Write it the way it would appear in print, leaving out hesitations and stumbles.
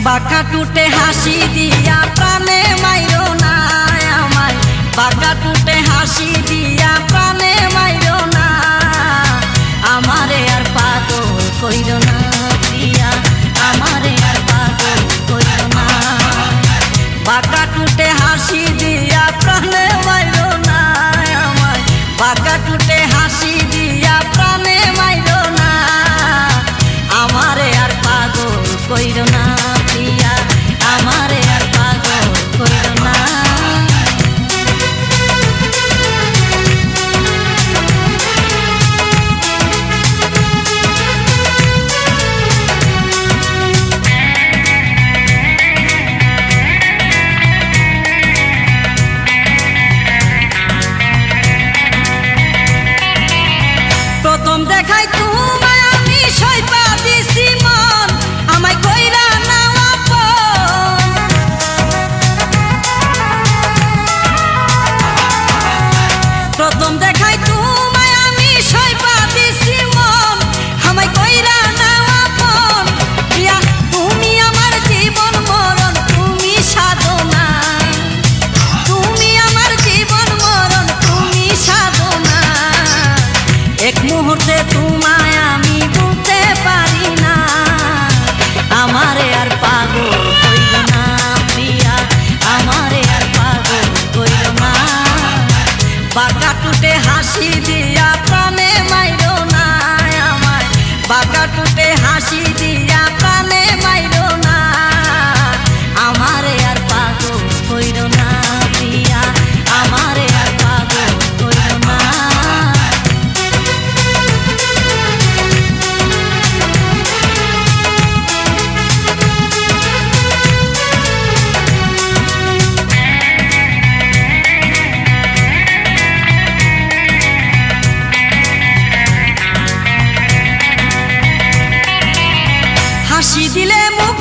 বাঁকা টুটে হাসি দিয়া প্রাণে মাইরো না আমায়, বাঁকা টুটে হাসি দিয়া প্রাণে মাইরো না আমারে আর পাগল কইরো না প্রিয়া, আমারে আর পাগল কইরো না। বাঁকা টুটে হাসি দিয়া প্রাণে মাইরো না আমায়, বাঁকা টুটে হাসি দিয়া প্রাণে মাইরো না আমারে আর পাগল কইরো না প্রিয়া, আমারে আর পাগল কইরো না। প্রথম দেখাই তোমায় আমি সইপা দিছি মন, আমায় কইরা নাও আপন। প্রথম দেখাই তোমায় আমি সইপা দিছি মন, আমায় কইরা নাও আপন। প্রিয়া তুমি আমার জীবন মরণ, তুমি সাধনা, তুমি আমার জীবন মরণ, তুমি সাধনা। এক মুহূর্তে তোমায় আমি বুঝতে পারি না, আমারে আর পাগল কইরো না প্রিয়া, আমারে আর পাগল কইরো না। বাঁকা টুটে হাসি দিয়া প্রাণে মাইরো না আমায়, বাঁকা টুটে হাসি দিয়া প্রাণে মাইরো না আমারে আর পাগল কইরো না প্রিয়া, আমারে আর পাগল কইরো না। হাসি দিলে মুখ